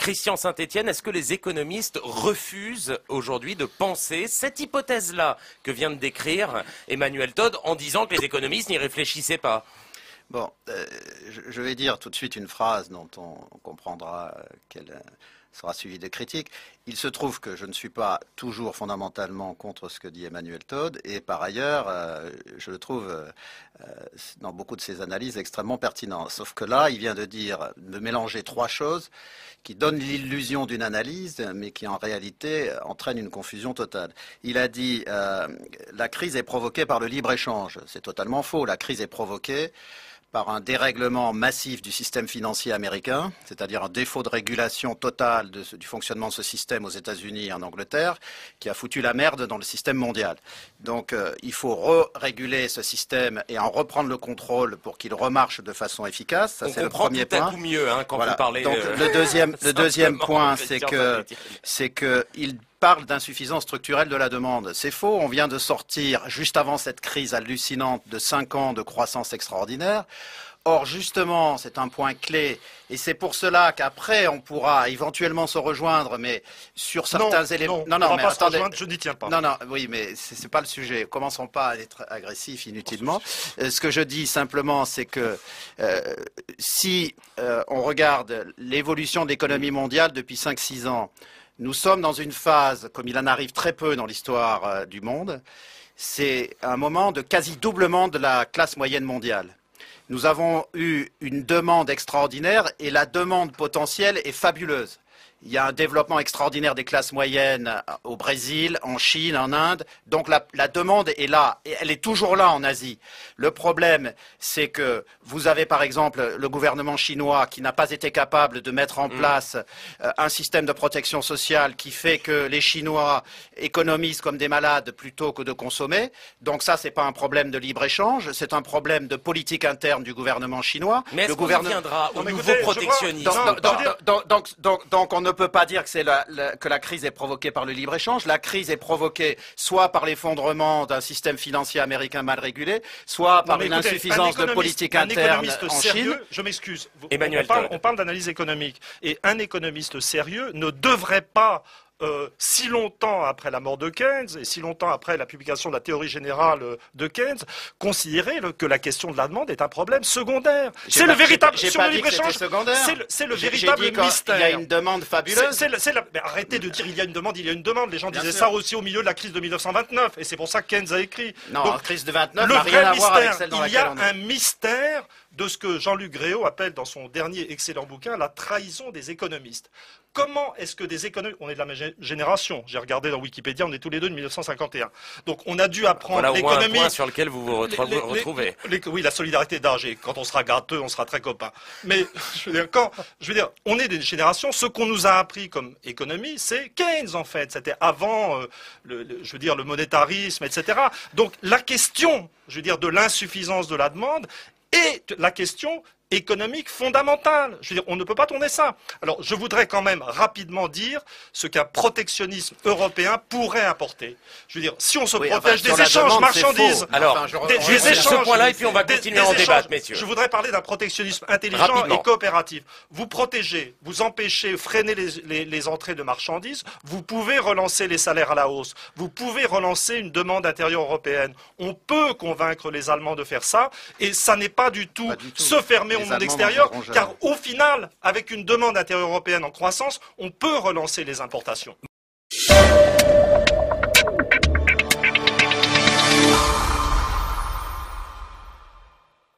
Christian Saint-Etienne, est-ce que les économistes refusent aujourd'hui de penser cette hypothèse-là que vient de décrire Emmanuel Todd en disant que les économistes n'y réfléchissaient pas? Bon, je vais dire tout de suite une phrase dont on comprendra qu'elle sera suivie de critiques. Il se trouve que je ne suis pas toujours fondamentalement contre ce que dit Emmanuel Todd, et par ailleurs, je le trouve dans beaucoup de ses analyses extrêmement pertinent. Sauf que là, il vient de mélanger trois choses qui donnent l'illusion d'une analyse, mais qui en réalité entraînent une confusion totale. Il a dit la crise est provoquée par le libre-échange. C'est totalement faux. La crise est provoquée par un dérèglement massif du système financier américain, c'est-à-dire un défaut de régulation totale du fonctionnement de ce système aux États-Unis et en Angleterre, qui a foutu la merde dans le système mondial. Donc il faut réguler ce système et en reprendre le contrôle pour qu'il remarche de façon efficace. Ça, c'est le premier point. On comprend tout à coup mieux quand vous parlez. Donc le deuxième point, c'est que il parle d'insuffisance structurelle de la demande. C'est faux, on vient de sortir, juste avant cette crise hallucinante, de 5 ans de croissance extraordinaire. Or, justement, c'est un point clé, et c'est pour cela qu'après, on pourra éventuellement se rejoindre, mais sur certains éléments... Non, mais attendez, je n'y tiens pas. Non, oui, mais c'est pas le sujet. Commençons pas à être agressifs inutilement. Ce que je dis simplement, c'est que si on regarde l'évolution de l'économie mondiale depuis 5-6 ans, nous sommes dans une phase, comme il en arrive très peu dans l'histoire du monde, c'est un moment de quasi-doublement de la classe moyenne mondiale. Nous avons eu une demande extraordinaire et la demande potentielle est fabuleuse. Il y a un développement extraordinaire des classes moyennes au Brésil, en Chine, en Inde. Donc la demande est là. Et elle est toujours là en Asie. Le problème, c'est que vous avez par exemple le gouvernement chinois qui n'a pas été capable de mettre en place un système de protection sociale qui fait que les Chinois économisent comme des malades plutôt que de consommer. Donc ça, c'est pas un problème de libre-échange, c'est un problème de politique interne du gouvernement chinois. Mais est-ce qu'on viendra au nouveau protectionnisme? Donc on ne peut pas dire que la crise est provoquée par le libre-échange. La crise est provoquée soit par l'effondrement d'un système financier américain mal régulé, soit par une insuffisance de politique interne en Chine. Je m'excuse. On parle d'analyse économique. Et un économiste sérieux ne devrait pas si longtemps après la mort de Keynes et si longtemps après la publication de la théorie générale de Keynes, considérer que la question de la demande est un problème secondaire. C'est le véritable sur le libre-échange. C'est le véritable mystère. Il y a une demande fabuleuse. Mais arrêtez de dire il y a une demande, il y a une demande. Les gens disaient ça aussi au milieu de la crise de 1929 et c'est pour ça que Keynes a écrit. Non, la crise de 29 le n'a rien vrai à voir avec mystère, celle dans il y a laquelle on est. un mystère de ce que Jean-Luc Gréau appelle dans son dernier excellent bouquin la trahison des économistes. Comment est-ce que des économistes, on est de la même génération, j'ai regardé dans Wikipédia, on est tous les deux de 1951. Donc on a dû apprendre l'économie. Voilà au moins un point sur lequel vous vous retrouvez. Oui, la solidarité d'âge, et quand on sera gâteux, on sera très copains. Mais je veux dire, on est des générations, ce qu'on nous a appris comme économie, c'est Keynes en fait. C'était avant, le monétarisme, etc. Donc la question, de l'insuffisance de la demande est la question économique fondamentale. On ne peut pas tourner ça. Alors, je voudrais quand même rapidement dire ce qu'un protectionnisme européen pourrait apporter. Si on se protège des échanges marchandises, des échanges, ce point-là, et puis on va continuer en débat, messieurs. Je voudrais parler d'un protectionnisme intelligent et coopératif. Vous protégez, vous empêchez, freinez les entrées de marchandises, vous pouvez relancer les salaires à la hausse, vous pouvez relancer une demande intérieure européenne. On peut convaincre les Allemands de faire ça, et ça n'est pas du tout se fermer au monde extérieur, car au final, avec une demande intérieure européenne en croissance, on peut relancer les importations.